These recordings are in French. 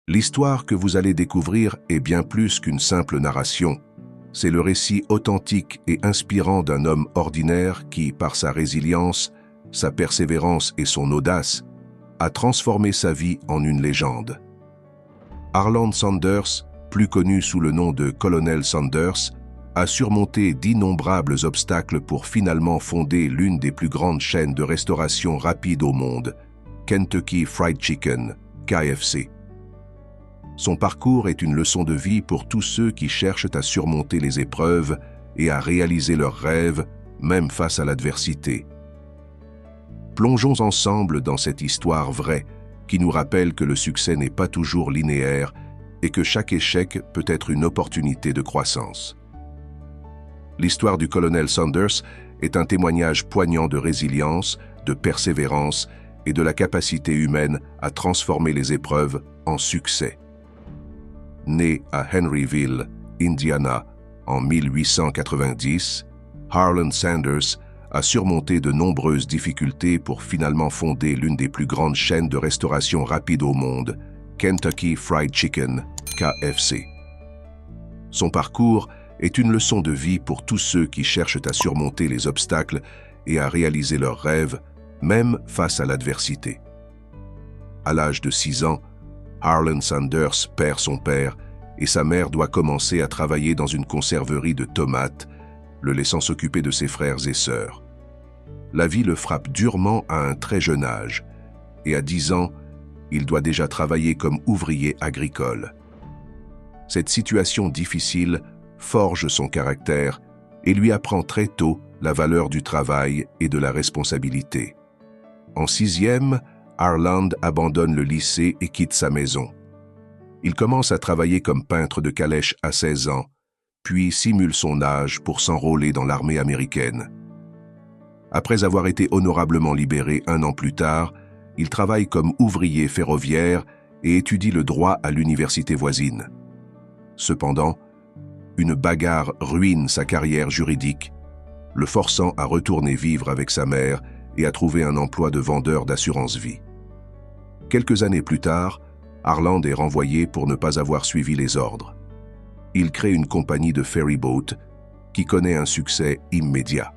L'histoire que vous allez découvrir est bien plus qu'une simple narration. C'est le récit authentique et inspirant d'un homme ordinaire qui, par sa résilience, sa persévérance et son audace, a transformé sa vie en une légende. Harland Sanders, plus connu sous le nom de Colonel Sanders, a surmonté d'innombrables obstacles pour finalement fonder l'une des plus grandes chaînes de restauration rapide au monde, Kentucky Fried Chicken, KFC. Son parcours est une leçon de vie pour tous ceux qui cherchent à surmonter les épreuves et à réaliser leurs rêves, même face à l'adversité. Plongeons ensemble dans cette histoire vraie qui nous rappelle que le succès n'est pas toujours linéaire et que chaque échec peut être une opportunité de croissance. L'histoire du colonel Sanders est un témoignage poignant de résilience, de persévérance et de la capacité humaine à transformer les épreuves en succès. Né à Henryville, Indiana, en 1890, Harland Sanders a surmonté de nombreuses difficultés pour finalement fonder l'une des plus grandes chaînes de restauration rapide au monde, Kentucky Fried Chicken, KFC. Son parcours est une leçon de vie pour tous ceux qui cherchent à surmonter les obstacles et à réaliser leurs rêves, même face à l'adversité. À l'âge de 6 ans, Harland Sanders perd son père et sa mère doit commencer à travailler dans une conserverie de tomates, le laissant s'occuper de ses frères et sœurs. La vie le frappe durement à un très jeune âge, et à 10 ans, il doit déjà travailler comme ouvrier agricole. Cette situation difficile forge son caractère et lui apprend très tôt la valeur du travail et de la responsabilité. En 6e, Harland abandonne le lycée et quitte sa maison. Il commence à travailler comme peintre de calèche à 16 ans, puis simule son âge pour s'enrôler dans l'armée américaine. Après avoir été honorablement libéré 1 an plus tard, il travaille comme ouvrier ferroviaire et étudie le droit à l'université voisine. Cependant, une bagarre ruine sa carrière juridique, le forçant à retourner vivre avec sa mère et à trouver un emploi de vendeur d'assurance-vie. Quelques années plus tard, Harland est renvoyé pour ne pas avoir suivi les ordres. Il crée une compagnie de ferryboat qui connaît un succès immédiat.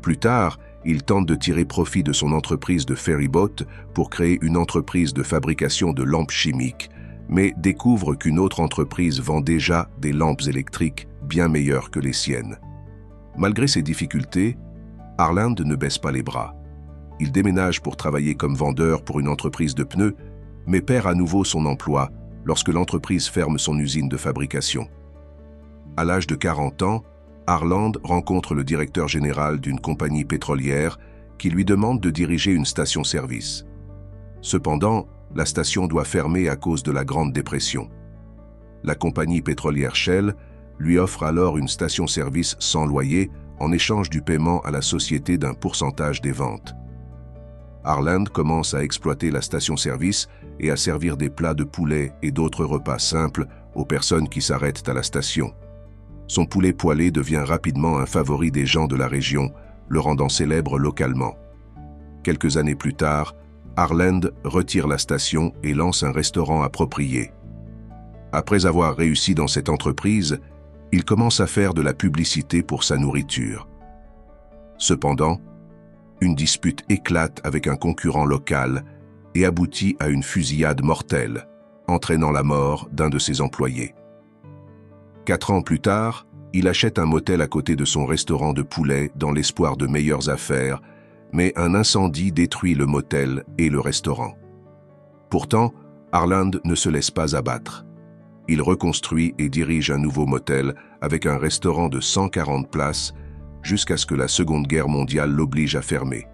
Plus tard, il tente de tirer profit de son entreprise de ferryboat pour créer une entreprise de fabrication de lampes chimiques, mais découvre qu'une autre entreprise vend déjà des lampes électriques bien meilleures que les siennes. Malgré ces difficultés, Harland ne baisse pas les bras. Il déménage pour travailler comme vendeur pour une entreprise de pneus, mais perd à nouveau son emploi lorsque l'entreprise ferme son usine de fabrication. À l'âge de 40 ans, Harland rencontre le directeur général d'une compagnie pétrolière qui lui demande de diriger une station-service. Cependant, la station doit fermer à cause de la Grande Dépression. La compagnie pétrolière Shell lui offre alors une station-service sans loyer en échange du paiement à la société d'un pourcentage des ventes. Harland commence à exploiter la station-service et à servir des plats de poulet et d'autres repas simples aux personnes qui s'arrêtent à la station. Son poulet poêlé devient rapidement un favori des gens de la région, le rendant célèbre localement. Quelques années plus tard, Harland retire la station et lance un restaurant approprié. Après avoir réussi dans cette entreprise, il commence à faire de la publicité pour sa nourriture. Cependant, une dispute éclate avec un concurrent local et aboutit à une fusillade mortelle, entraînant la mort d'un de ses employés. 4 ans plus tard, il achète un motel à côté de son restaurant de poulet dans l'espoir de meilleures affaires, mais un incendie détruit le motel et le restaurant. Pourtant, Harland ne se laisse pas abattre. Il reconstruit et dirige un nouveau motel avec un restaurant de 140 places jusqu'à ce que la Seconde Guerre mondiale l'oblige à fermer.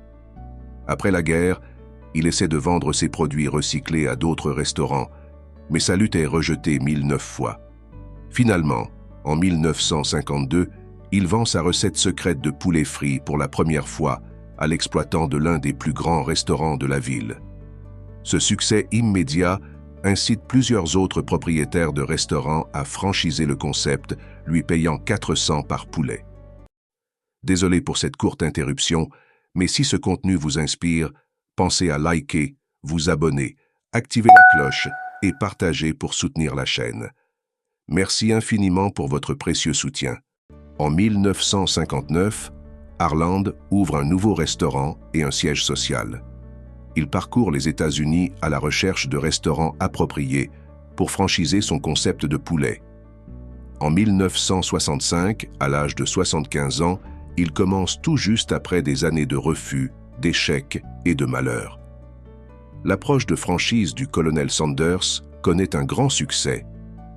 Après la guerre, il essaie de vendre ses produits recyclés à d'autres restaurants, mais sa lutte est rejetée 1009 fois. Finalement, en 1952, il vend sa recette secrète de poulet frit pour la première fois à l'exploitant de l'un des plus grands restaurants de la ville. Ce succès immédiat incite plusieurs autres propriétaires de restaurants à franchiser le concept, lui payant 400 par poulet. Désolé pour cette courte interruption, mais si ce contenu vous inspire, pensez à liker, vous abonner, activer la cloche et partagez pour soutenir la chaîne. Merci infiniment pour votre précieux soutien. En 1959, Harland ouvre un nouveau restaurant et un siège social. Il parcourt les États-Unis à la recherche de restaurants appropriés pour franchiser son concept de poulet. En 1965, à l'âge de 75 ans, il commence tout juste après des années de refus, d'échecs et de malheurs. L'approche de franchise du colonel Sanders connaît un grand succès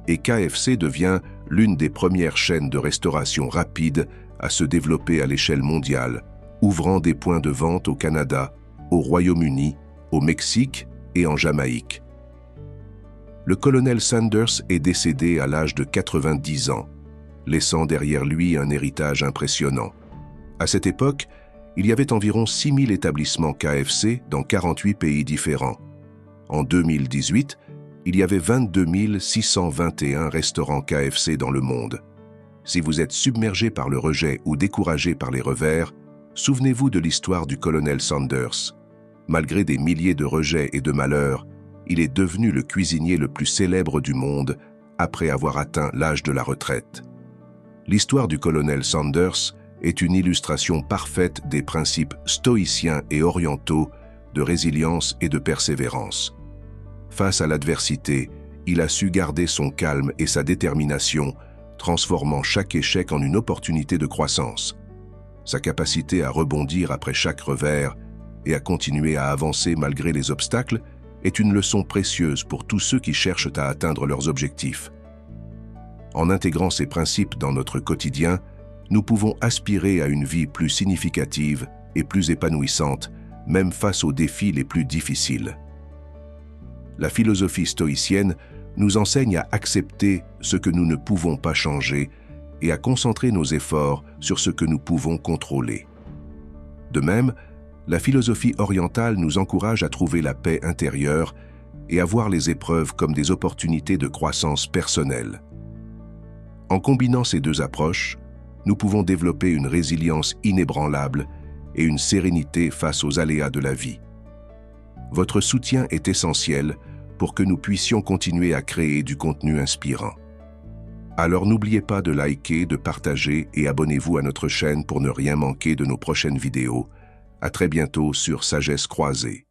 et KFC devient l'une des premières chaînes de restauration rapide à se développer à l'échelle mondiale, ouvrant des points de vente au Canada, au Royaume-Uni, au Mexique et en Jamaïque. Le colonel Sanders est décédé à l'âge de 90 ans, laissant derrière lui un héritage impressionnant. À cette époque, il y avait environ 6000 établissements KFC dans 48 pays différents. En 2018, il y avait 22 621 restaurants KFC dans le monde. Si vous êtes submergé par le rejet ou découragé par les revers, souvenez-vous de l'histoire du colonel Sanders. Malgré des milliers de rejets et de malheurs, il est devenu le cuisinier le plus célèbre du monde après avoir atteint l'âge de la retraite. L'histoire du colonel Sanders est une illustration parfaite des principes stoïciens et orientaux de résilience et de persévérance. Face à l'adversité, il a su garder son calme et sa détermination, transformant chaque échec en une opportunité de croissance. Sa capacité à rebondir après chaque revers et à continuer à avancer malgré les obstacles est une leçon précieuse pour tous ceux qui cherchent à atteindre leurs objectifs. En intégrant ces principes dans notre quotidien, nous pouvons aspirer à une vie plus significative et plus épanouissante, même face aux défis les plus difficiles. La philosophie stoïcienne nous enseigne à accepter ce que nous ne pouvons pas changer et à concentrer nos efforts sur ce que nous pouvons contrôler. De même, la philosophie orientale nous encourage à trouver la paix intérieure et à voir les épreuves comme des opportunités de croissance personnelle. En combinant ces deux approches, nous pouvons développer une résilience inébranlable et une sérénité face aux aléas de la vie. Votre soutien est essentiel pour que nous puissions continuer à créer du contenu inspirant. Alors n'oubliez pas de liker, de partager et abonnez-vous à notre chaîne pour ne rien manquer de nos prochaines vidéos. À très bientôt sur Sagesse Croisée.